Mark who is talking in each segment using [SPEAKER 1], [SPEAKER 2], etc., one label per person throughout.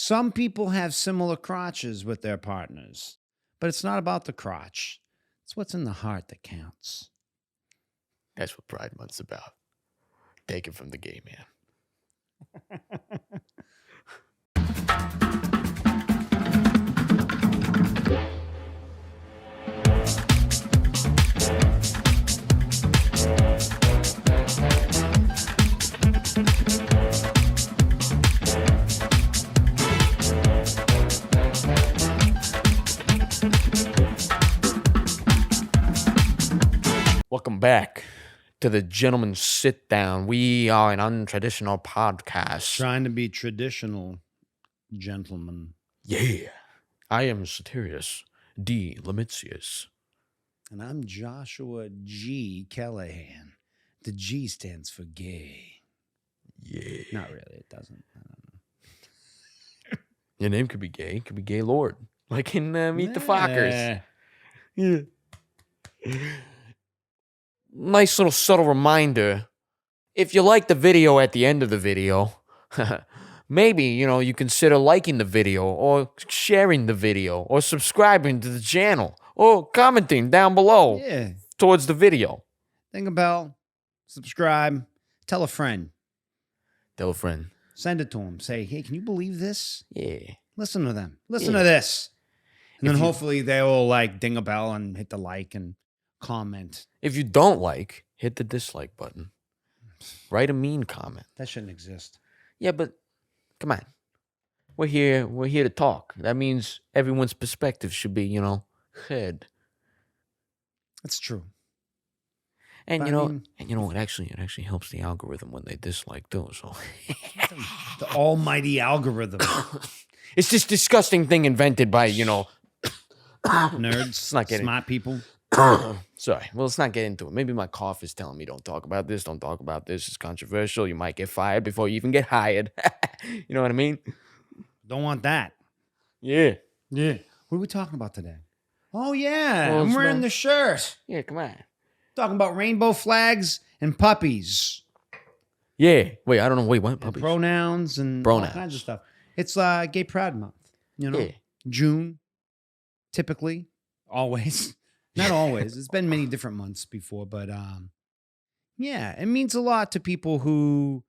[SPEAKER 1] Some people have similar crotches with their partners, but it's not about the crotch. It's what's in the heart that counts.
[SPEAKER 2] That's what Pride Month's about. Take it from the gay man. Welcome back to the Gentleman's Sit Down. We are an untraditional podcast.
[SPEAKER 1] Trying to be traditional, gentlemen.
[SPEAKER 2] Yeah. I am Satirius D. Lemitius.
[SPEAKER 1] And I'm Joshua G. Callahan. The G stands for gay.
[SPEAKER 2] Yeah.
[SPEAKER 1] Not really, it doesn't. I don't know.
[SPEAKER 2] Your name could be gay. It could be Gay Lord. Like in Meet the Fockers. Yeah. Nice little subtle reminder. If you like the video at the end of the video, maybe, you consider liking the video or sharing the video or subscribing to the channel or commenting down below towards the video.
[SPEAKER 1] Ding a bell, subscribe, tell a friend.
[SPEAKER 2] Tell a friend.
[SPEAKER 1] Send it to them. Say, hey, can you believe this?
[SPEAKER 2] Yeah.
[SPEAKER 1] Listen to them. Listen to this. And then hopefully they will ding a bell and hit the like and comment.
[SPEAKER 2] If you don't like, hit the dislike button. Write a mean comment.
[SPEAKER 1] That shouldn't exist.
[SPEAKER 2] Yeah, but come on. We're here to talk. That means everyone's perspective should be, heard.
[SPEAKER 1] That's true.
[SPEAKER 2] And it actually helps the algorithm when they dislike too. So
[SPEAKER 1] the almighty algorithm.
[SPEAKER 2] It's this disgusting thing invented by,
[SPEAKER 1] nerds, smart people.
[SPEAKER 2] Sorry. Well, let's not get into it. Maybe my cough is telling me don't talk about this. Don't talk about this. It's controversial. You might get fired before you even get hired. You know what I mean?
[SPEAKER 1] Don't want that.
[SPEAKER 2] Yeah.
[SPEAKER 1] Yeah. What are we talking about today? Oh, yeah. I'm wearing the shirt.
[SPEAKER 2] Yeah, come on.
[SPEAKER 1] Talking about rainbow flags and puppies.
[SPEAKER 2] Yeah. Wait, I don't know. Wait, what? Puppies?
[SPEAKER 1] And pronouns and all kinds of stuff. It's Gay Pride Month.
[SPEAKER 2] Yeah.
[SPEAKER 1] June, typically, always. Not always. It's been many different months before, but yeah, it means a lot to people who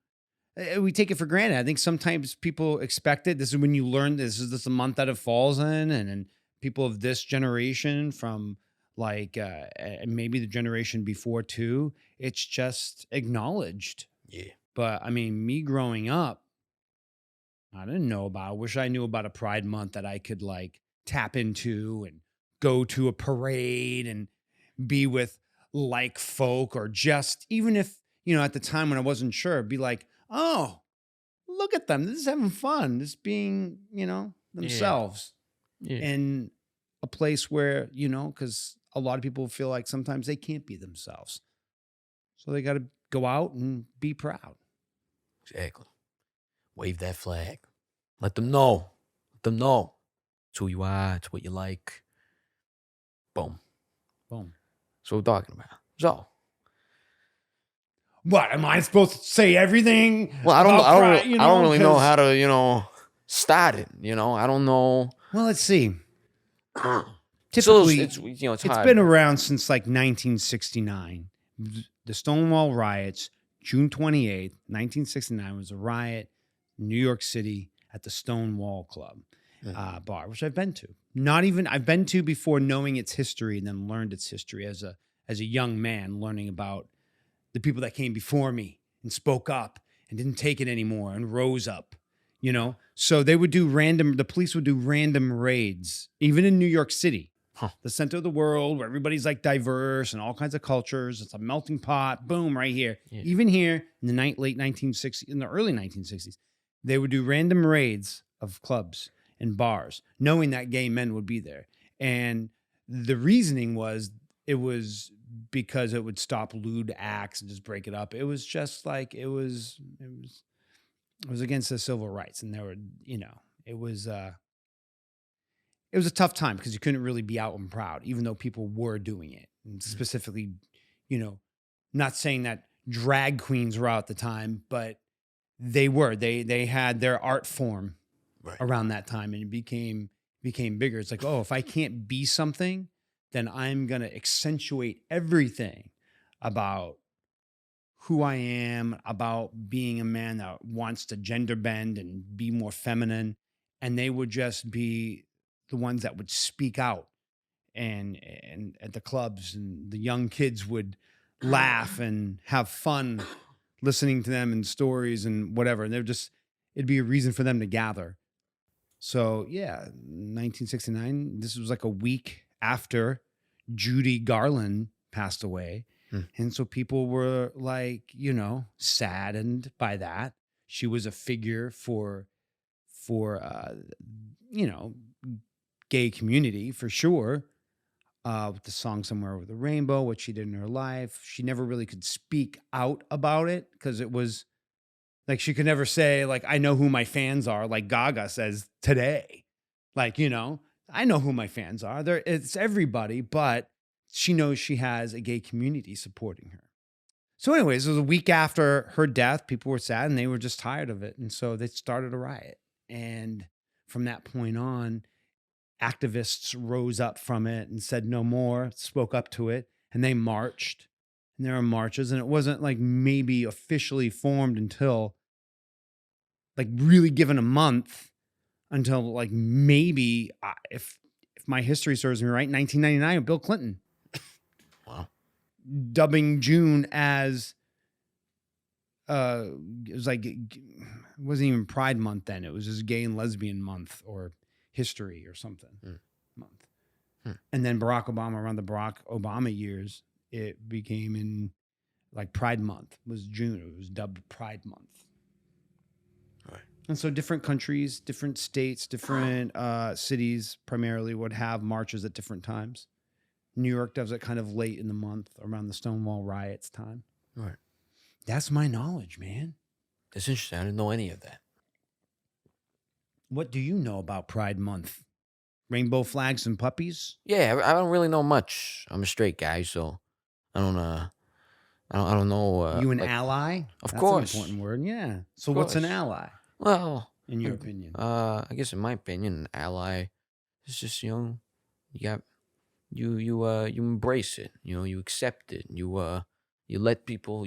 [SPEAKER 1] we take it for granted. I think sometimes people expect it. This is when you learn this is the month that it falls in, and people of this generation from maybe the generation before too, it's just acknowledged.
[SPEAKER 2] Yeah.
[SPEAKER 1] But I mean, me growing up, I didn't know about. I wish I knew about a Pride Month that I could tap into and go to a parade and be with folk, or just even if, at the time when I wasn't sure, be like, oh, look at them. This is having fun. This being, themselves in a place where, because a lot of people feel like sometimes they can't be themselves. So they got to go out and be proud.
[SPEAKER 2] Exactly. Wave that flag. Let them know. Let them know. It's who you are. It's what you like. Boom.
[SPEAKER 1] Boom.
[SPEAKER 2] So we're talking about. So.
[SPEAKER 1] What, am I supposed to say everything?
[SPEAKER 2] Well, I don't really know how to, start it. I don't know.
[SPEAKER 1] Well, let's see. Typically,
[SPEAKER 2] it's
[SPEAKER 1] hard. Been around since 1969. The Stonewall riots, June 28th, 1969 was a riot in New York City at the Stonewall Club bar, which I've been to. I've been to before knowing its history, and then learned its history as a young man, learning about the people that came before me and spoke up and didn't take it anymore and rose up, So they would the police would do random raids, even in New York City, the center of the world where everybody's diverse and all kinds of cultures. It's a melting pot. Boom, right here. Yeah. Even here in the late 1960s, in the early 1960s, they would do random raids of clubs and bars, knowing that gay men would be there. And the reasoning was it was because it would stop lewd acts and just break it up. It was just it was against the civil rights. And there were, it was a tough time because you couldn't really be out and proud, even though people were doing it. And specifically, not saying that drag queens were out at the time, but they were. They had their art form around that time, and it became bigger. It's like, oh, if I can't be something, then I'm going to accentuate everything about who I am, about being a man that wants to gender bend and be more feminine. And they would just be the ones that would speak out and at the clubs, and the young kids would laugh and have fun listening to them and stories and whatever. And it'd be a reason for them to gather. So yeah, 1969, this was like a week after Judy Garland passed away. And so people were like, saddened by that. She was a figure for gay community for sure. With the song Somewhere Over the Rainbow, what she did in her life. She never really could speak out about it because it was like, she could never say like, I know who my fans are, like Gaga says today. Like, I know who my fans are. It's everybody, but she knows she has a gay community supporting her. So anyways, it was a week after her death. People were sad and they were just tired of it. And so they started a riot. And from that point on, activists rose up from it and said no more, spoke up to it, and they marched. And there were marches, and it wasn't like maybe officially formed until like really given a month, until like maybe, if my history serves me right, 1999 with Bill Clinton.
[SPEAKER 2] Wow.
[SPEAKER 1] Dubbing June as it was like, it wasn't even Pride Month then. It was just Gay and Lesbian Month or History or something month. And then Barack Obama, around the Barack Obama years, it became in like Pride Month was June. It was dubbed Pride Month.
[SPEAKER 2] Right.
[SPEAKER 1] And so different countries, different states, different cities primarily would have marches at different times. New York does it kind of late in the month around the Stonewall riots time.
[SPEAKER 2] Right.
[SPEAKER 1] That's my knowledge, man.
[SPEAKER 2] That's interesting. I didn't know any of that.
[SPEAKER 1] What do you know about Pride Month? Rainbow flags and puppies?
[SPEAKER 2] Yeah, I don't really know much. I'm a straight guy, so I don't know.
[SPEAKER 1] You an
[SPEAKER 2] like,
[SPEAKER 1] ally?
[SPEAKER 2] Of
[SPEAKER 1] That's
[SPEAKER 2] course.
[SPEAKER 1] an important word. Yeah. So
[SPEAKER 2] Of
[SPEAKER 1] what's an
[SPEAKER 2] course.
[SPEAKER 1] ally
[SPEAKER 2] Well,
[SPEAKER 1] in your opinion?
[SPEAKER 2] I guess in my opinion, an ally is just, you got you embrace it, you accept it, you let people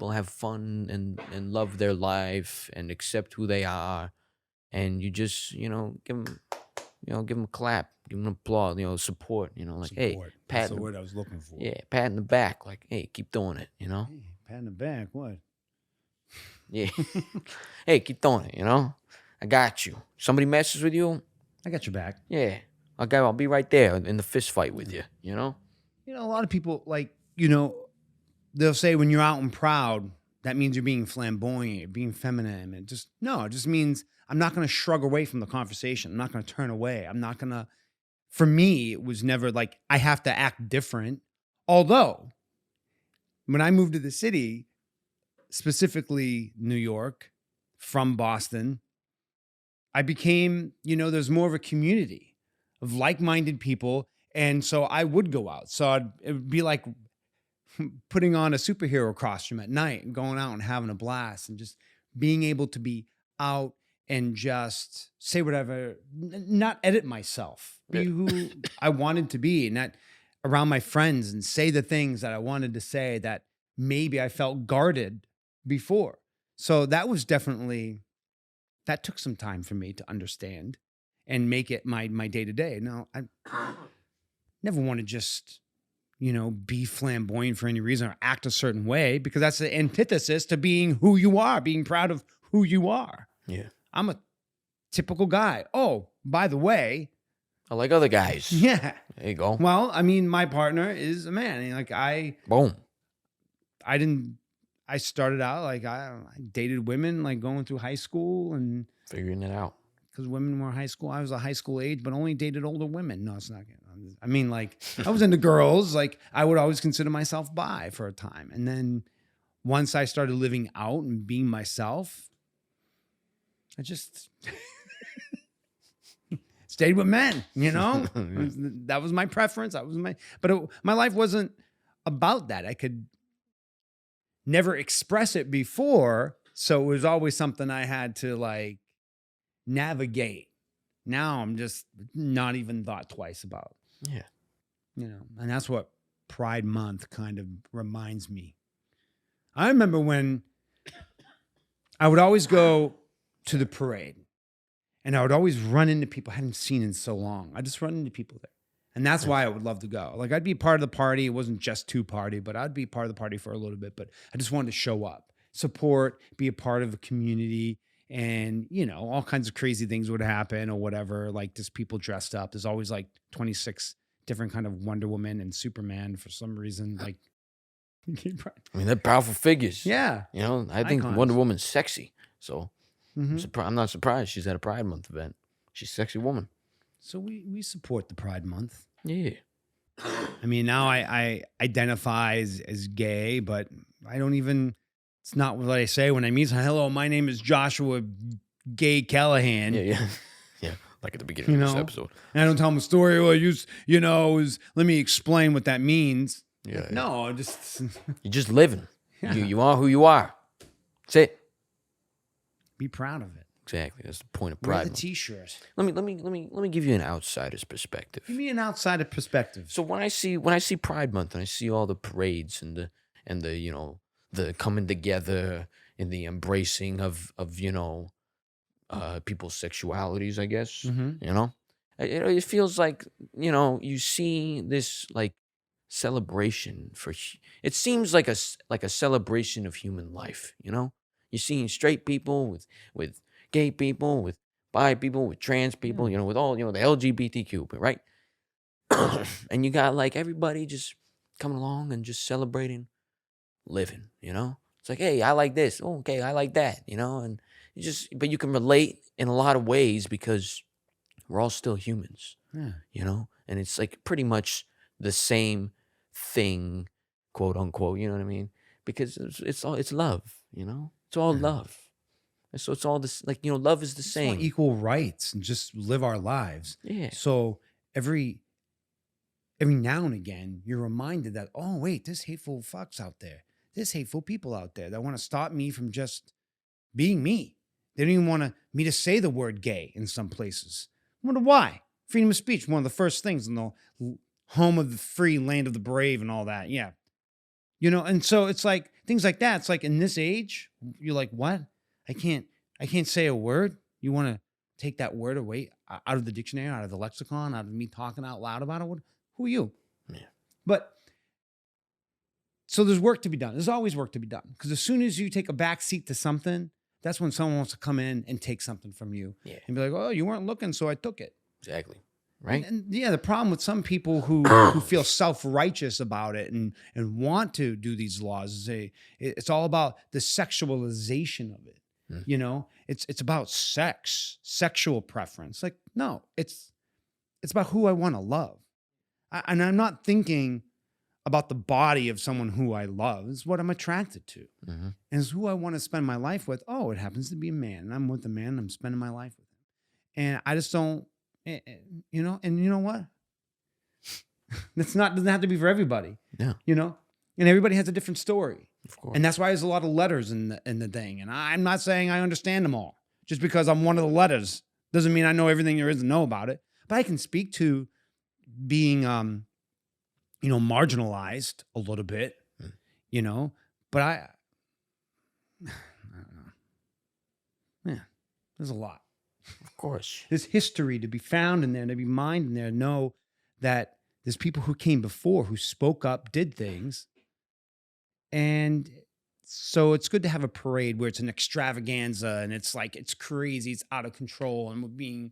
[SPEAKER 2] have fun and love their life and accept who they are, and you just give them a clap, give them an applause, support, like, hey,
[SPEAKER 1] Support.
[SPEAKER 2] pat
[SPEAKER 1] That's the word I was looking for.
[SPEAKER 2] yeah, pat in the back, like, hey, keep doing it,
[SPEAKER 1] Hey, pat in the back. What?
[SPEAKER 2] yeah. Hey, keep doing it, I got you. Somebody messes with you,
[SPEAKER 1] I got your back.
[SPEAKER 2] yeah, I'll be right there in the fist fight with you,
[SPEAKER 1] A lot of people they'll say when you're out and proud, that means you're being flamboyant, being feminine. It just means I'm not going to shrug away from the conversation. I'm not going to turn away. I'm not going to, for me, it was never like I have to act different. Although when I moved to the city, specifically New York, from Boston, I became, there's more of a community of like-minded people. And so I would go out. So it would be like putting on a superhero costume at night and going out and having a blast and just being able to be out and just say whatever, not edit myself, be who I wanted to be, and that around my friends and say the things that I wanted to say that maybe I felt guarded before. So that was definitely, that took some time for me to understand and make it my day-to-day. Now, I never want to just, be flamboyant for any reason or act a certain way, because that's the antithesis to being who you are, being proud of who you are.
[SPEAKER 2] Yeah.
[SPEAKER 1] I'm a typical guy. Oh, by the way,
[SPEAKER 2] I like other guys.
[SPEAKER 1] yeah.
[SPEAKER 2] There you go.
[SPEAKER 1] Well, I mean, my partner is a man. Like
[SPEAKER 2] Boom.
[SPEAKER 1] I started out like I dated women like going through high school and
[SPEAKER 2] Figuring it out.
[SPEAKER 1] because women were high school. I was a high school age, but only dated older women. No, it's not. I mean, like I was into girls. Like I would always consider myself bi for a time. And then once I started living out and being myself, I just stayed with men, That was my preference. My life wasn't about that. I could never express it before. So it was always something I had to like navigate. Now I'm just not even thought twice about.
[SPEAKER 2] Yeah.
[SPEAKER 1] And that's what Pride Month kind of reminds me. I remember when I would always go to the parade and I would always run into people I hadn't seen in so long. I just run into people there. And that's why I would love to go. Like, I'd be part of the party. It wasn't just to party, but I'd be part of the party for a little bit. But I just wanted to show up, support, be a part of a community. And, all kinds of crazy things would happen or whatever. Like, just people dressed up. There's always like 26 different kind of Wonder Woman and Superman for some reason. Like,
[SPEAKER 2] I mean, they're powerful figures.
[SPEAKER 1] yeah.
[SPEAKER 2] I think
[SPEAKER 1] Icons.
[SPEAKER 2] Wonder Woman's sexy. So
[SPEAKER 1] Mhm.
[SPEAKER 2] I'm not surprised she's at a Pride Month event. She's a sexy woman.
[SPEAKER 1] So we support the Pride Month.
[SPEAKER 2] Yeah.
[SPEAKER 1] I mean, now I identify as gay, but I don't even, it's not what I say when I meet someone. Hello, my name is Joshua Gay Callahan.
[SPEAKER 2] Yeah. Like at the beginning of this episode.
[SPEAKER 1] And I don't tell them a story. Well, let me explain what that means.
[SPEAKER 2] Yeah.
[SPEAKER 1] No, just
[SPEAKER 2] You're just living.
[SPEAKER 1] Yeah.
[SPEAKER 2] You are who you are. That's it.
[SPEAKER 1] be proud of it.
[SPEAKER 2] Exactly. That's the point of
[SPEAKER 1] Wear
[SPEAKER 2] Pride
[SPEAKER 1] the
[SPEAKER 2] Month.
[SPEAKER 1] T-shirt.
[SPEAKER 2] Let me give you an outsider's perspective.
[SPEAKER 1] Give me an outsider perspective.
[SPEAKER 2] So when I see Pride Month and I see all the parades and the the coming together and the embracing of people's sexualities, I guess,
[SPEAKER 1] Mhm.
[SPEAKER 2] it feels like you see this like celebration it seems like a celebration of human life. You're seeing straight people with gay people, with bi people, with trans people, with all the LGBTQ, right? And you got like everybody just coming along and just celebrating living. It's like, hey, I like this. Oh, okay, I like that. And but you can relate in a lot of ways because we're all still humans.
[SPEAKER 1] Yeah.
[SPEAKER 2] And it's like pretty much the same thing, quote unquote. You know what I mean? Because it's love. It's all love. And so it's all this, like, love is the
[SPEAKER 1] Just want
[SPEAKER 2] same.
[SPEAKER 1] equal rights and just live our lives.
[SPEAKER 2] Yeah.
[SPEAKER 1] So every now and again, you're reminded that, oh, wait, there's hateful fucks out there. There's hateful people out there that want to stop me from just being me. They don't even want me to say the word gay in some places. I wonder why. Freedom of speech, one of the first things in the home of the free, land of the brave and all that. Yeah. And so it's like things like that. It's like in this age, you're like, what? I can't say a word. You want to take that word away out of the dictionary, out of the lexicon, out of me talking out loud about it? Who are you?
[SPEAKER 2] Yeah.
[SPEAKER 1] But so there's work to be done. There's always work to be done. Because as soon as you take a back seat to something, that's when someone wants to come in and take something from you.
[SPEAKER 2] Yeah.
[SPEAKER 1] And be like, oh, you weren't looking, so I took it.
[SPEAKER 2] Exactly. Right.
[SPEAKER 1] And yeah, the problem with some people who feel self-righteous about it and want to do these laws is it's all about the sexualization of it. It's about sex, sexual preference. Like, no, it's about who I want to love. And I'm not thinking about the body of someone who I love. It's what I'm attracted to.
[SPEAKER 2] Mm-hmm.
[SPEAKER 1] And it's who I want to spend my life with. Oh, it happens to be a man. And I'm with a man and I'm spending my life with him. And I just don't, and you know what? Doesn't have to be for everybody.
[SPEAKER 2] Yeah.
[SPEAKER 1] And everybody has a different story.
[SPEAKER 2] Of course.
[SPEAKER 1] And that's why there's a lot of letters in the thing. And I'm not saying I understand them all. Just because I'm one of the letters doesn't mean I know everything there is to know about it. But I can speak to being, marginalized a little bit, but I don't know. Yeah, there's a lot.
[SPEAKER 2] Of course.
[SPEAKER 1] There's history to be found in there, to be mined in there. Know that there's people who came before who spoke up, did things. And so it's good to have a parade where it's an extravaganza and it's like, it's crazy, it's out of control, and we're being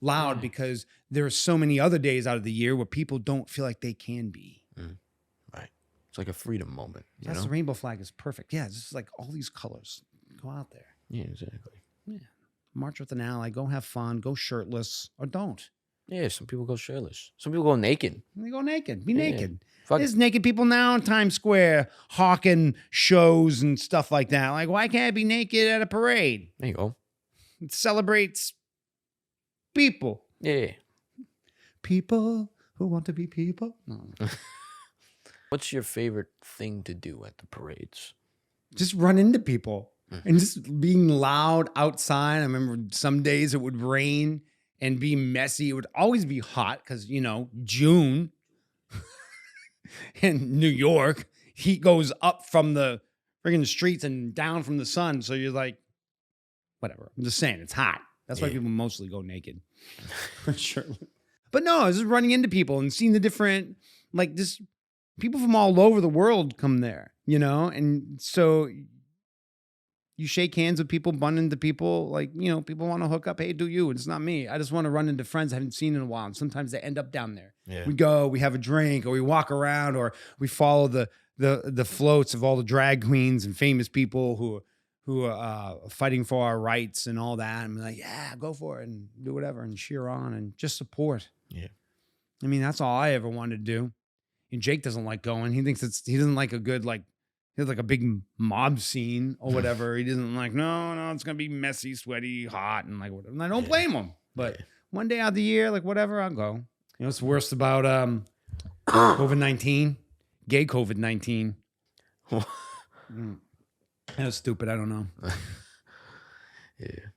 [SPEAKER 1] loud because there are so many other days out of the year where people don't feel like they can be.
[SPEAKER 2] Right. It's like a freedom moment.
[SPEAKER 1] The rainbow flag is perfect. Yeah, it's just like all these colors. Go out there.
[SPEAKER 2] Yeah, exactly.
[SPEAKER 1] Yeah. March with an ally. Go have fun. Go shirtless or don't.
[SPEAKER 2] Yeah, some people go shirtless. Some people go naked.
[SPEAKER 1] They go naked. Be naked.
[SPEAKER 2] Fuck
[SPEAKER 1] There's naked people now in Times Square hawking shows and stuff like that. Like, why can't I be naked at a parade?
[SPEAKER 2] There you go.
[SPEAKER 1] It celebrates people.
[SPEAKER 2] Yeah.
[SPEAKER 1] People who want to be people. No.
[SPEAKER 2] What's your favorite thing to do at the parades?
[SPEAKER 1] Just run into people. and just being loud outside. I remember some days it would rain and be messy. It would always be hot because, June in New York, heat goes up from the friggin' streets and down from the sun. So you're like, whatever. I'm just saying it's hot. That's why people mostly go naked. For sure. But no, I was just running into people and seeing the different, like, just people from all over the world come there, and so you shake hands with people, bump into people, like, people want to hook up. Hey, do you? It's not me. I just want to run into friends I haven't seen in a while. And sometimes they end up down there.
[SPEAKER 2] Yeah.
[SPEAKER 1] We go, we have a drink, or we walk around, or we follow the floats of all the drag queens and famous people who are fighting for our rights and all that. And we're like, yeah, go for it and do whatever and cheer on and just support.
[SPEAKER 2] Yeah.
[SPEAKER 1] I mean, that's all I ever wanted to do. And Jake doesn't like going. He thinks he doesn't like a good, like, he has like a big mob scene or whatever. He doesn't like, no, it's going to be messy, sweaty, hot, and like whatever. And I don't blame him. But one day out of the year, like whatever, I'll go. You know what's worst about COVID-19? Gay COVID-19. That was stupid. I don't know.
[SPEAKER 2] Yeah.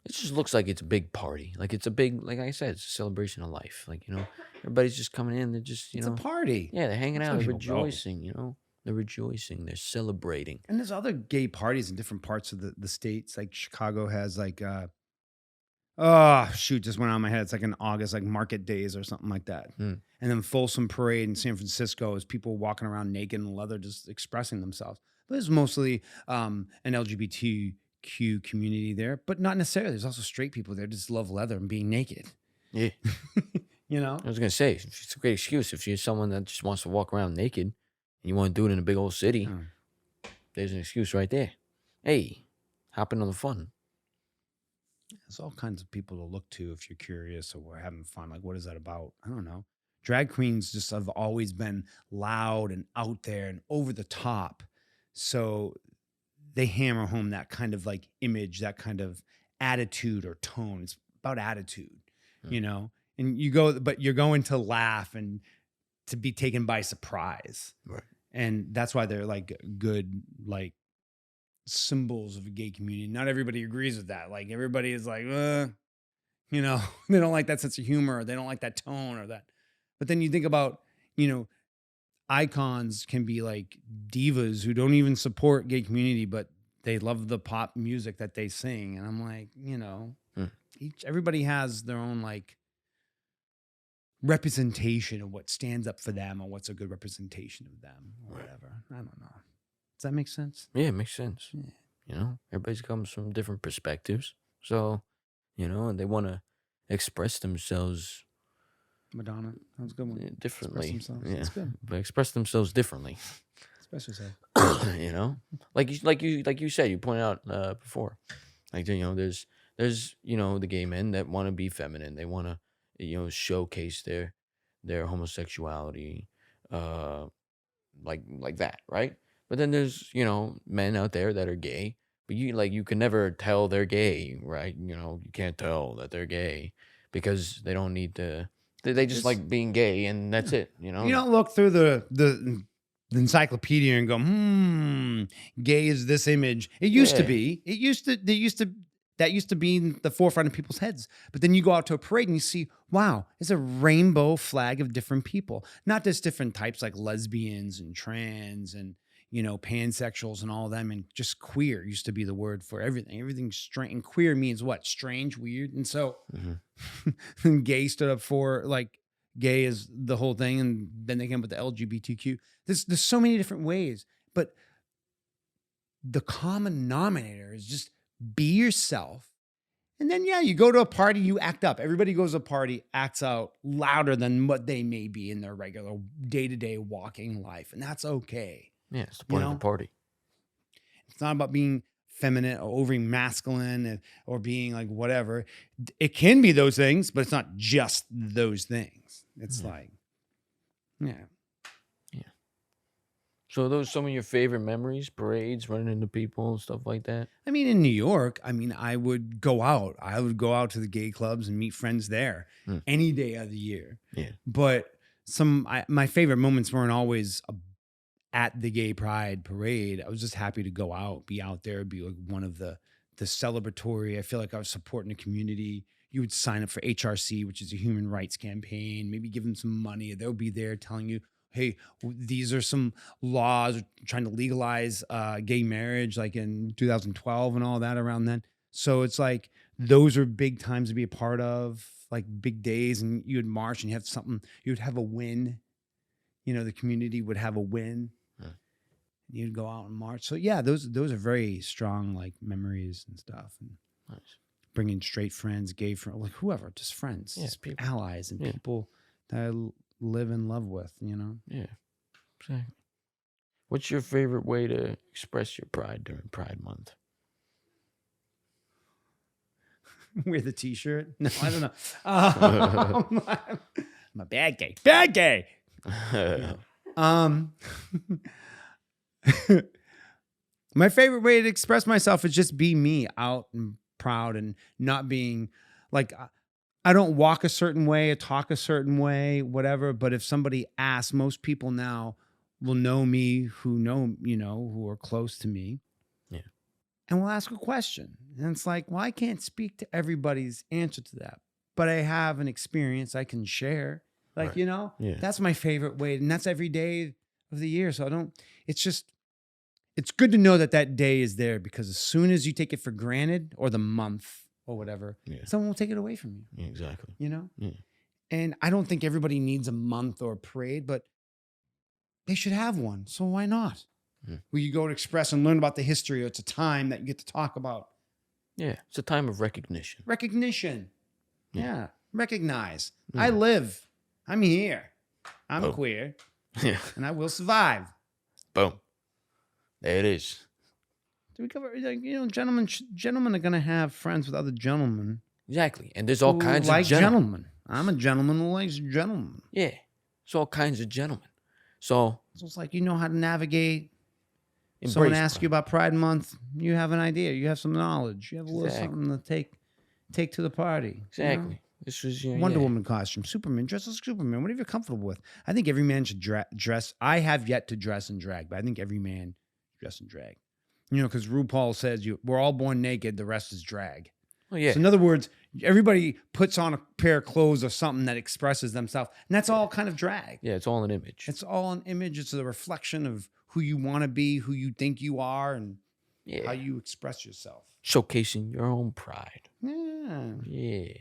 [SPEAKER 2] It just looks like it's a big party. Like it's a big, like I said, it's a celebration of life. Like, everybody's just coming in. They're just,
[SPEAKER 1] it's a party.
[SPEAKER 2] Yeah, they're hanging
[SPEAKER 1] That's
[SPEAKER 2] out.
[SPEAKER 1] why
[SPEAKER 2] They're
[SPEAKER 1] people go.
[SPEAKER 2] rejoicing, They're rejoicing. They're celebrating.
[SPEAKER 1] And there's other gay parties in different parts of the states. Like Chicago has like, just went out of my head. It's like in August, like Market Days or something like that. And then Folsom Parade in San Francisco is people walking around naked in leather, just expressing themselves. But there's mostly an LGBTQ community there, but not necessarily. There's also straight people there just love leather and being naked.
[SPEAKER 2] Yeah. I was going to say, it's a great excuse. If you're someone that just wants to walk around naked and you want to do it in a big old city, there's an excuse right there. Hey, hop in on the fun.
[SPEAKER 1] There's all kinds of people to look to if you're curious or we're having fun. Like, what is that about? I don't know. Drag queens just have always been loud and out there and over the top. So they hammer home that kind of like image, that kind of attitude or tone. It's about attitude, and but you're going to laugh and to be taken by surprise.
[SPEAKER 2] Right.
[SPEAKER 1] And that's why they're like good, like symbols of a gay community. Not everybody agrees with that. Like everybody is like, they don't like that sense of humor. Or they don't like that tone or that. But then you think about, icons can be like divas who don't even support gay community, but they love the pop music that they sing. And I'm like, everybody has their own like representation of what stands up for them or what's a good representation of them or whatever. I don't know. Does that make sense?
[SPEAKER 2] Yeah, it makes sense. Yeah. Everybody comes from different perspectives. So, and they want to express themselves.
[SPEAKER 1] Madonna, that was a good one.
[SPEAKER 2] Differently.
[SPEAKER 1] Express themselves.
[SPEAKER 2] Yeah.
[SPEAKER 1] That's good.
[SPEAKER 2] But express themselves differently.
[SPEAKER 1] Express yourself.
[SPEAKER 2] Like you said, you pointed out before. Like, there's the gay men that want to be feminine. They want to, showcase their homosexuality, like that, right? But then there's, men out there that are gay, but you can never tell they're gay, right? You can't tell that they're gay because they don't need to. They just like being gay, and that's it. You
[SPEAKER 1] don't look through the encyclopedia and go, gay is this image. It used to be. That used to be in the forefront of people's heads. But then you go out to a parade and you see, wow, it's a rainbow flag of different people. Not just different types like lesbians and trans and, pansexuals and all of them. And just queer used to be the word for everything. Everything's strange. And queer means what? Strange, weird. And so gay stood up for like gay is the whole thing. And then they came up with the LGBTQ. There's so many different ways. But the common denominator is just be yourself. And then, you go to a party, you act up. Everybody goes to a party, acts out louder than what they may be in their regular day-to-day walking life. And that's okay.
[SPEAKER 2] Yeah, it's the point of the party.
[SPEAKER 1] It's not about being feminine or overly masculine or being like whatever. It can be those things, but it's not just those things. It's like, yeah.
[SPEAKER 2] So are those some of your favorite memories, parades, running into people and stuff like that?
[SPEAKER 1] I mean, in New York, I would go out. I would go out to the gay clubs and meet friends there any day of the year.
[SPEAKER 2] Yeah.
[SPEAKER 1] But my favorite moments weren't always at the gay pride parade. I was just happy to go out, be out there, be like one of the celebratory. I feel like I was supporting the community. You would sign up for HRC, which is a human rights campaign, maybe give them some money. They'll be there telling you, hey, these are some laws trying to legalize gay marriage, like in 2012 and all that around then. So it's like, those are big times to be a part of, like big days. And you would march and you have something, you would have a win. You know, the community would have a win. You'd go out and march. So yeah, those are very strong like memories and stuff. And
[SPEAKER 2] Nice.
[SPEAKER 1] bringing straight friends, gay friends, like whoever, just friends, just
[SPEAKER 2] people.
[SPEAKER 1] allies, and people that I live in love with. You know.
[SPEAKER 2] Yeah. Exactly. What's your favorite way to express your pride during Pride Month?
[SPEAKER 1] Wear the T-shirt. No, I don't know. I'm a bad gay. Bad gay. My favorite way to express myself is just be me, out and proud, and not being like, I don't walk a certain way or talk a certain way, whatever. But if somebody asks, most people now will know me who know, who are close to me.
[SPEAKER 2] Yeah.
[SPEAKER 1] And we'll ask a question. And it's like, well, I can't speak to everybody's answer to that, but I have an experience I can share. Like,
[SPEAKER 2] right.
[SPEAKER 1] That's my favorite way. And that's every day of the year. So it's good to know that day is there, because as soon as you take it for granted, or the month or whatever, someone will take it away from you.
[SPEAKER 2] Yeah, exactly.
[SPEAKER 1] Yeah.
[SPEAKER 2] And
[SPEAKER 1] I don't think everybody needs a month or a parade, but they should have one. So why not? Where you go to express and learn about the history, or it's a time that you get to talk about.
[SPEAKER 2] Yeah, it's a time of recognition.
[SPEAKER 1] Recognition. Yeah. Recognize.
[SPEAKER 2] Yeah.
[SPEAKER 1] I live. I'm here. I'm queer.
[SPEAKER 2] Yeah.
[SPEAKER 1] And I will survive.
[SPEAKER 2] Boom. There it is.
[SPEAKER 1] Do we cover, gentlemen are going to have friends with other gentlemen.
[SPEAKER 2] Exactly. And there's all kinds
[SPEAKER 1] of
[SPEAKER 2] gentlemen.
[SPEAKER 1] gentlemen. I'm a gentleman who likes gentlemen.
[SPEAKER 2] Yeah. There's all kinds of gentlemen. So
[SPEAKER 1] it's like, how to navigate. Someone asks you about Pride Month, you have an idea. You have some knowledge. You have a little something to take to the party.
[SPEAKER 2] Exactly. This was
[SPEAKER 1] Wonder Woman costume, Superman, dress as Superman, whatever you're comfortable with. I think every man should dress. I have yet to dress in drag, but I think every man dress in drag. Because RuPaul says we're all born naked, the rest is drag.
[SPEAKER 2] Oh, yeah.
[SPEAKER 1] So in other words, everybody puts on a pair of clothes or something that expresses themselves, and that's all kind of drag.
[SPEAKER 2] Yeah, it's all an image.
[SPEAKER 1] It's all an image. It's a reflection of who you want to be, who you think you are, and how you express yourself.
[SPEAKER 2] Showcasing your own pride.
[SPEAKER 1] Yeah.
[SPEAKER 2] Yeah.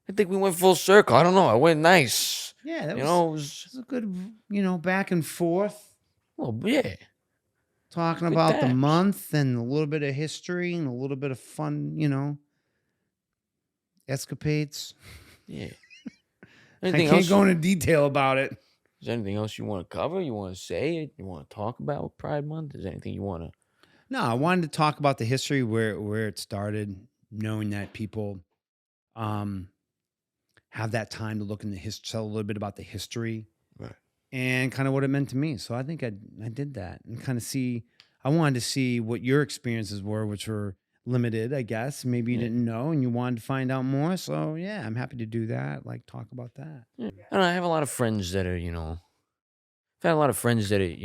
[SPEAKER 2] I think we went full circle. I don't know. I went nice.
[SPEAKER 1] Yeah, that was a good, back and forth.
[SPEAKER 2] Well, yeah.
[SPEAKER 1] Talking about the month and a little bit of history and a little bit of fun, escapades.
[SPEAKER 2] Yeah.
[SPEAKER 1] I can't go into detail about it.
[SPEAKER 2] Is there anything else you want to cover? You want to say it? You want to talk about Pride Month? Is there anything you want to?
[SPEAKER 1] No, I wanted to talk about the history, where it started, knowing that people have that time to look in the history, tell a little bit about the history,
[SPEAKER 2] right,
[SPEAKER 1] and kind of what it meant to me. So I think I did that, and kind of I wanted to see what your experiences were, which were limited, I guess. Maybe you didn't know and you wanted to find out more. So yeah, I'm happy to do that. Like, talk about that.
[SPEAKER 2] Yeah. And I have a lot of friends that are, I've had a lot of friends that are,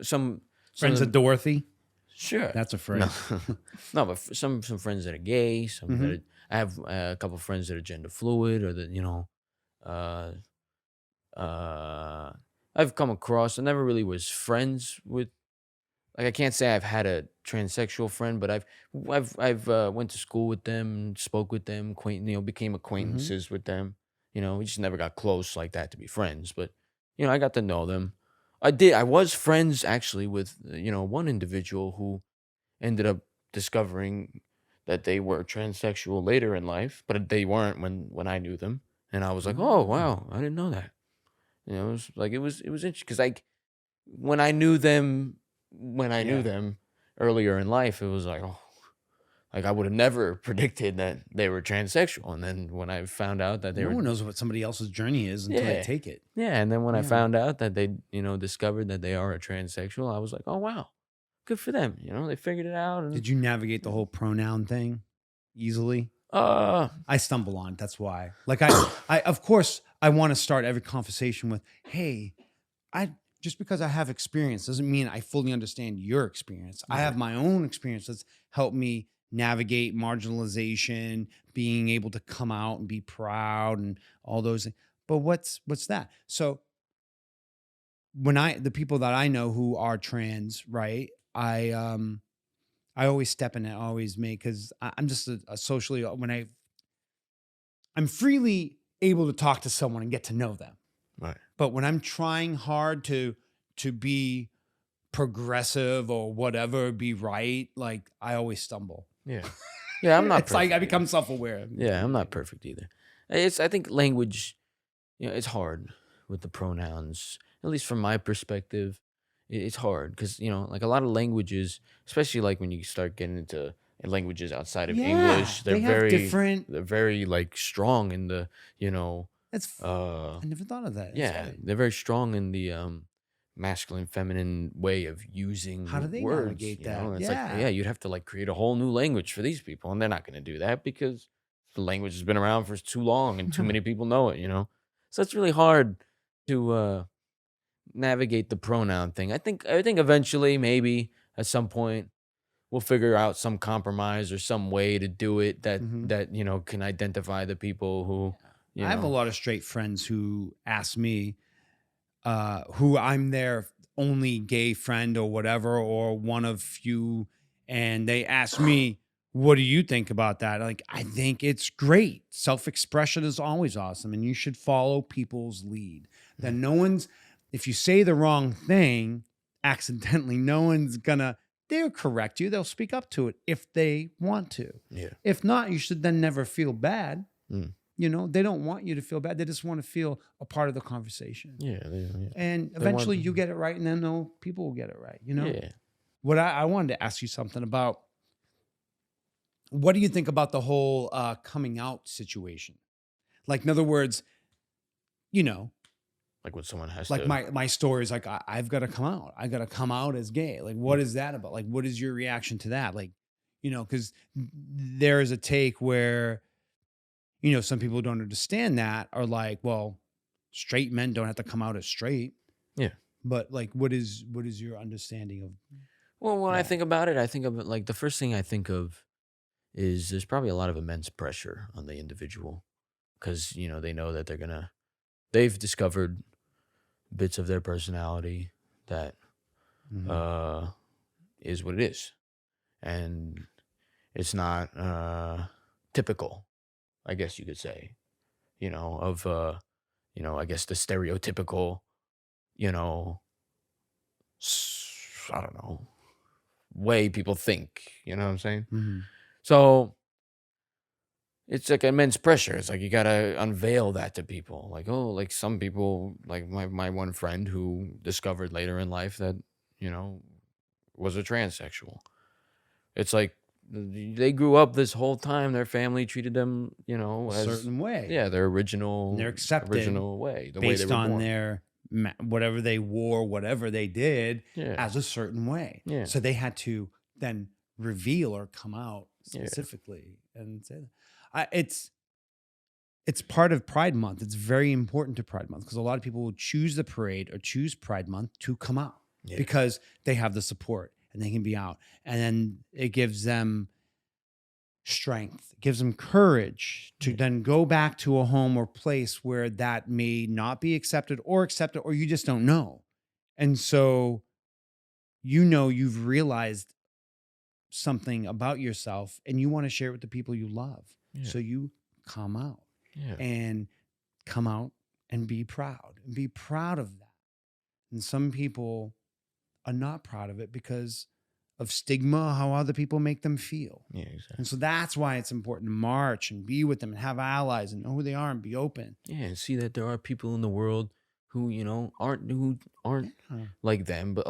[SPEAKER 2] some
[SPEAKER 1] friends of Dorothy.
[SPEAKER 2] Sure.
[SPEAKER 1] That's a phrase.
[SPEAKER 2] No, but some friends that are gay, some that are, I have a couple of friends that are gender fluid, or that, I've come across. I never really was friends with, like, I can't say I've had a transsexual friend, but I've went to school with them, spoke with them, became acquaintances with them. We just never got close like that to be friends, but I got to know them. I was friends actually with one individual who ended up discovering that they were transsexual later in life, but they weren't when I knew them, and I was like, oh wow, I didn't know that. It was like it was interesting, because like when I knew them earlier in life, it was like, oh, like I would have never predicted that they were transsexual, and then when I found out that
[SPEAKER 1] no one knows what somebody else's journey is until they take it.
[SPEAKER 2] Yeah, and then when I found out that they discovered that they are a transsexual, I was like, oh wow, good for them. They figured it out. And,
[SPEAKER 1] did you navigate the whole pronoun thing easily? I stumble on it. That's why. Like I of course I want to start every conversation with, hey, just because I have experience doesn't mean I fully understand your experience. I have my own experience that's helped me navigate marginalization, being able to come out and be proud and all those things. But what's that? So when the people that I know who are trans, right? I always step in it, always make, because I'm just a socially, I'm freely able to talk to someone and get to know them.
[SPEAKER 2] Right.
[SPEAKER 1] But when I'm trying hard to be progressive or whatever, be right, like I always stumble.
[SPEAKER 2] Yeah. Yeah, I'm not
[SPEAKER 1] It's like
[SPEAKER 2] perfect
[SPEAKER 1] I become
[SPEAKER 2] either.
[SPEAKER 1] self-aware.
[SPEAKER 2] Yeah, I'm not perfect either. I think language, it's hard with the pronouns. At least from my perspective, it's hard because like a lot of languages, especially like when you start getting into languages outside of
[SPEAKER 1] Yeah,
[SPEAKER 2] English,
[SPEAKER 1] they have different.
[SPEAKER 2] they're very like strong in the
[SPEAKER 1] That's
[SPEAKER 2] uh
[SPEAKER 1] I never thought of that. That's
[SPEAKER 2] yeah,
[SPEAKER 1] right.
[SPEAKER 2] they're very strong in the masculine feminine way of
[SPEAKER 1] How do
[SPEAKER 2] using
[SPEAKER 1] they
[SPEAKER 2] words.
[SPEAKER 1] navigate that?
[SPEAKER 2] And it's
[SPEAKER 1] Yeah.
[SPEAKER 2] like, yeah, you'd have to like create a whole new language for these people, and they're not going to do that because the language has been around for too long and too many people know it. So it's really hard to navigate the pronoun thing. I think eventually, maybe at some point, we'll figure out some compromise or some way to do it that
[SPEAKER 1] Mhm.
[SPEAKER 2] that can identify the people who
[SPEAKER 1] I have a lot of straight friends who ask me, who I'm their only gay friend or whatever, or one of few, and they ask me, "What do you think about that?" Like, I think it's great. Self-expression is always awesome, and you should follow people's lead. Then if you say the wrong thing accidentally, no one's gonna. They'll correct you. They'll speak up to it if they want to.
[SPEAKER 2] Yeah.
[SPEAKER 1] If not, you should then never feel bad.
[SPEAKER 2] Mm.
[SPEAKER 1] They don't want you to feel bad. They just want to feel a part of the conversation.
[SPEAKER 2] Yeah.
[SPEAKER 1] And eventually you get it right, and then people will get it right.
[SPEAKER 2] Yeah.
[SPEAKER 1] What I wanted to ask you something about, what do you think about the whole coming out situation? Like, in other words,
[SPEAKER 2] Like when someone has
[SPEAKER 1] like
[SPEAKER 2] to.
[SPEAKER 1] my story is like, I've got to come out. I got to come out as gay. Like, what is that about? Like, what is your reaction to that? Like, because there is a take where, some people don't understand that, are like, well, straight men don't have to come out as straight.
[SPEAKER 2] Yeah.
[SPEAKER 1] But like, what is your understanding of?
[SPEAKER 2] Well, when I
[SPEAKER 1] Yeah.
[SPEAKER 2] think about it, I think of it like the first thing I think of is there's probably a lot of immense pressure on the individual because they know that they've discovered bits of their personality that
[SPEAKER 1] Mhm.
[SPEAKER 2] is what it is, and it's not typical, I guess you could say, of I guess the stereotypical, you know, I don't know, way people think. You know what I'm saying?
[SPEAKER 1] Mhm.
[SPEAKER 2] So it's like immense pressure. It's like you gotta unveil that to people. Like, oh, like some people, like my one friend who discovered later in life that you know was a transsexual. It's like they grew up this whole time. Their family treated them,
[SPEAKER 1] A
[SPEAKER 2] as
[SPEAKER 1] certain way.
[SPEAKER 2] their
[SPEAKER 1] And they're accepted
[SPEAKER 2] original way, the way they
[SPEAKER 1] based
[SPEAKER 2] were
[SPEAKER 1] on
[SPEAKER 2] born.
[SPEAKER 1] their whatever they wore, whatever they did,
[SPEAKER 2] Yeah,
[SPEAKER 1] as a certain way.
[SPEAKER 2] yeah,
[SPEAKER 1] So they had to then reveal or come out
[SPEAKER 2] yeah,
[SPEAKER 1] specifically and say that. It's part of Pride Month. It's very important to Pride Month because a lot of people will choose the parade or choose Pride Month to come out
[SPEAKER 2] yeah,
[SPEAKER 1] because they have the support and they can be out. And then it gives them strength, it gives them courage to
[SPEAKER 2] Yeah.
[SPEAKER 1] then go back to a home or place where that may not be accepted, or you just don't know. And so, you've realized something about yourself and you want to share it with the people you love.
[SPEAKER 2] yeah,
[SPEAKER 1] So you come out
[SPEAKER 2] yeah,
[SPEAKER 1] and come out and be proud of that. And some people are not proud of it because of stigma, how other people make them feel.
[SPEAKER 2] yeah, exactly.
[SPEAKER 1] And so that's why it's important to march and be with them and have allies and know who they are and be open.
[SPEAKER 2] Yeah, and see that there are people in the world who aren't
[SPEAKER 1] Yeah.
[SPEAKER 2] like them, but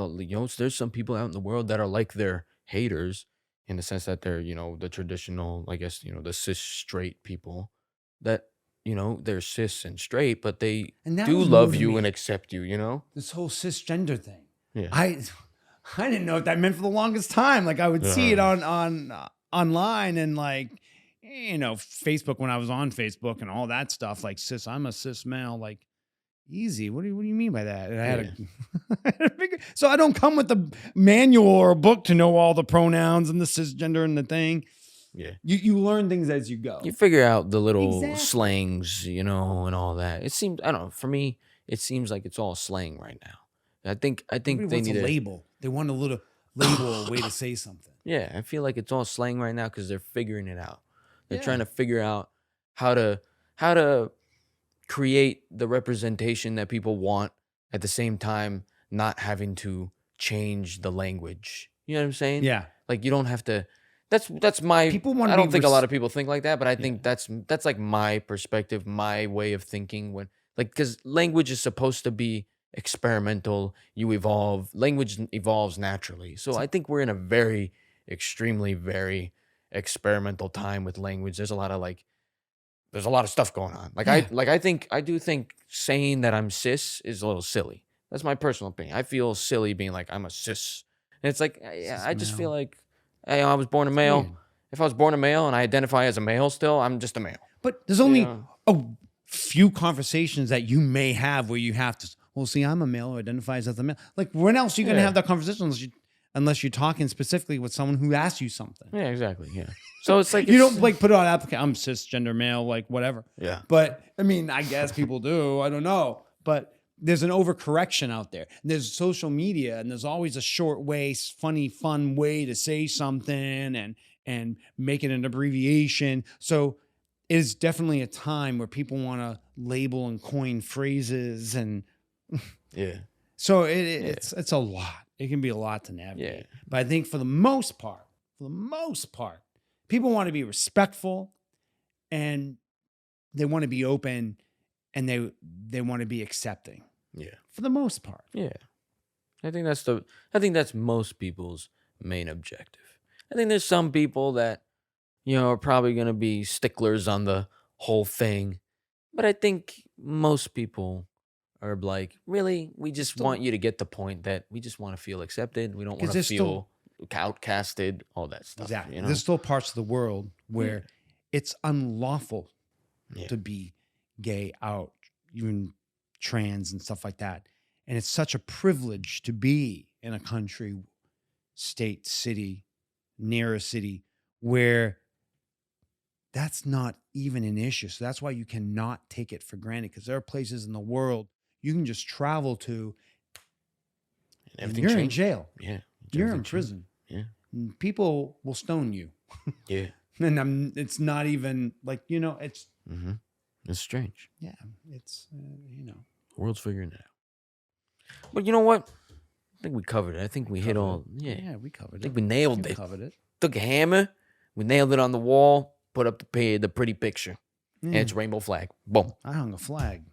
[SPEAKER 2] there's some people out in the world that are like their haters in the sense that they're the traditional, I guess the cis straight people that they're cis and straight, but they
[SPEAKER 1] And that
[SPEAKER 2] do
[SPEAKER 1] was new
[SPEAKER 2] love
[SPEAKER 1] to
[SPEAKER 2] you and
[SPEAKER 1] me,
[SPEAKER 2] accept you.
[SPEAKER 1] this whole cisgender thing.
[SPEAKER 2] Yeah.
[SPEAKER 1] I didn't know what that meant for the longest time. Like, I would see it on online and like, Facebook, when I was on Facebook and all that stuff, like I'm a cis male. Like, Easy. What do you mean by that? And I had so I don't come with a manual or a book to know all the pronouns and the cisgender and the thing.
[SPEAKER 2] Yeah.
[SPEAKER 1] You learn things as you go.
[SPEAKER 2] You figure out the little slangs, and all that. It seems, I don't know, for me, it seems like it's all slang right now. I think
[SPEAKER 1] Everybody
[SPEAKER 2] they
[SPEAKER 1] wants
[SPEAKER 2] need
[SPEAKER 1] a label. They want a little label, a way to say something.
[SPEAKER 2] Yeah, I feel like it's all slang right now because they're figuring it out. They're trying to figure out how to create the representation that people want at the same time not having to change the language. You know what I'm saying?
[SPEAKER 1] Yeah.
[SPEAKER 2] Like you don't have to. That's my.
[SPEAKER 1] People want.
[SPEAKER 2] I don't think a lot of people think like that, but I think that's like my perspective, my way of thinking. When because language is supposed to be experimental. You evolve. Language evolves naturally. So I think we're in a very, extremely, very experimental time with language. There's a lot of stuff going on. I do think saying that I'm cis is a little silly. That's my personal opinion. I feel silly being like I'm a cis. And it's like I just feel like I was born a male.
[SPEAKER 1] Weird.
[SPEAKER 2] If I was born a male and I identify as a male still, I'm just a male.
[SPEAKER 1] But there's only a few conversations that you may have where you have to, well, see, I'm a male who identifies as a male. Like when else are you going to have that conversation unless you're talking specifically with someone who asks you something?
[SPEAKER 2] Yeah, exactly. Yeah. So it's like
[SPEAKER 1] you don't like put it on application. I'm cisgender male, like whatever.
[SPEAKER 2] Yeah.
[SPEAKER 1] But I mean, I guess people do. I don't know. But there's an overcorrection out there. There's social media, and there's always a short way, funny, fun way to say something and make it an abbreviation. So it is definitely a time where people want to label and coin phrases and So it's a lot. It can be a lot to navigate.
[SPEAKER 2] Yeah.
[SPEAKER 1] But I think for the most part, people want to be respectful and they want to be open and they want to be accepting.
[SPEAKER 2] Yeah.
[SPEAKER 1] For the most part.
[SPEAKER 2] Yeah. I think that's most people's main objective. I think there's some people that, are probably going to be sticklers on the whole thing. But I think most people are like, really, we just want you to get the point that we just want to feel accepted. We don't want to feel outcasted, all that stuff.
[SPEAKER 1] Exactly. There's still parts of the world where it's unlawful to be gay, out, even trans and stuff like that. And it's such a privilege to be in a country, state, city, near a city where that's not even an issue. So that's why you cannot take it for granted, because there are places in the world you can just travel to and you're in jail.
[SPEAKER 2] Yeah.
[SPEAKER 1] You're in prison.
[SPEAKER 2] Yeah.
[SPEAKER 1] And people will stone you.
[SPEAKER 2] Yeah.
[SPEAKER 1] And it's not even like, it's.
[SPEAKER 2] Mm-hmm. It's strange.
[SPEAKER 1] Yeah. It's,
[SPEAKER 2] The world's figuring it out. But you know what? I think we covered it. I think we hit all.
[SPEAKER 1] Yeah, we covered it.
[SPEAKER 2] I think we nailed it.
[SPEAKER 1] Covered it.
[SPEAKER 2] Took a hammer. We nailed it on the wall. Put up the pretty picture. And it's rainbow flag. Boom.
[SPEAKER 1] I hung a flag.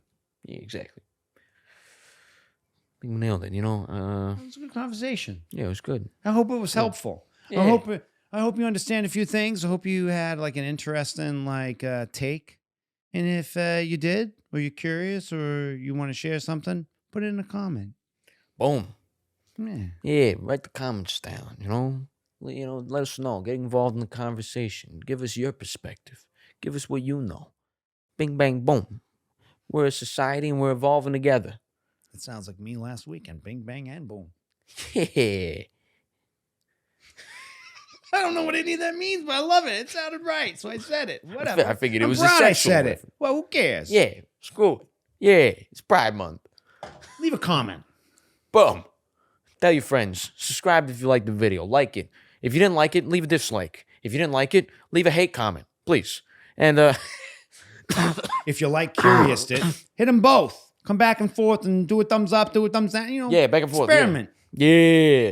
[SPEAKER 2] Yeah, exactly. I think we nailed it.
[SPEAKER 1] It was a good conversation.
[SPEAKER 2] Yeah, it was good.
[SPEAKER 1] I hope it was helpful.
[SPEAKER 2] Yeah.
[SPEAKER 1] I hope you understand a few things. I hope you had like an interesting take. And if you did, or you're curious, or you want to share something, put it in a comment.
[SPEAKER 2] Boom.
[SPEAKER 1] Yeah.
[SPEAKER 2] Yeah, write the comments down, let us know. Get involved in the conversation. Give us your perspective. Give us what you know. Bing, bang, boom. We're a society and we're evolving together.
[SPEAKER 1] It sounds like me last weekend. Bing, bang, and boom.
[SPEAKER 2] Yeah.
[SPEAKER 1] I don't know what any of that means, but I love it. It sounded right, so I said it. Whatever.
[SPEAKER 2] I figured it was a
[SPEAKER 1] proud I
[SPEAKER 2] sexual
[SPEAKER 1] said
[SPEAKER 2] reference.
[SPEAKER 1] it. Well, who cares?
[SPEAKER 2] Yeah, screw it. Yeah, it's Pride Month.
[SPEAKER 1] Leave a comment.
[SPEAKER 2] Boom. Tell your friends. Subscribe if you liked the video. Like it. If you didn't like it, leave a dislike. If you didn't like it, leave a hate comment, please. And
[SPEAKER 1] if you like Curious It, hit them both. Come back and forth and do a thumbs up, do a thumbs down.
[SPEAKER 2] Yeah, back and forth.
[SPEAKER 1] Experiment.
[SPEAKER 2] Yeah.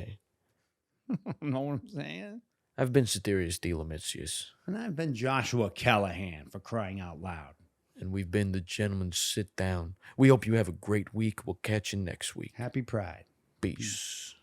[SPEAKER 1] Know what I'm saying?
[SPEAKER 2] I've been Soterius Delimitius.
[SPEAKER 1] And I've been Joshua Callahan, for crying out loud.
[SPEAKER 2] And we've been the Gentlemen Sit Down. We hope you have a great week. We'll catch you next week.
[SPEAKER 1] Happy Pride.
[SPEAKER 2] Peace.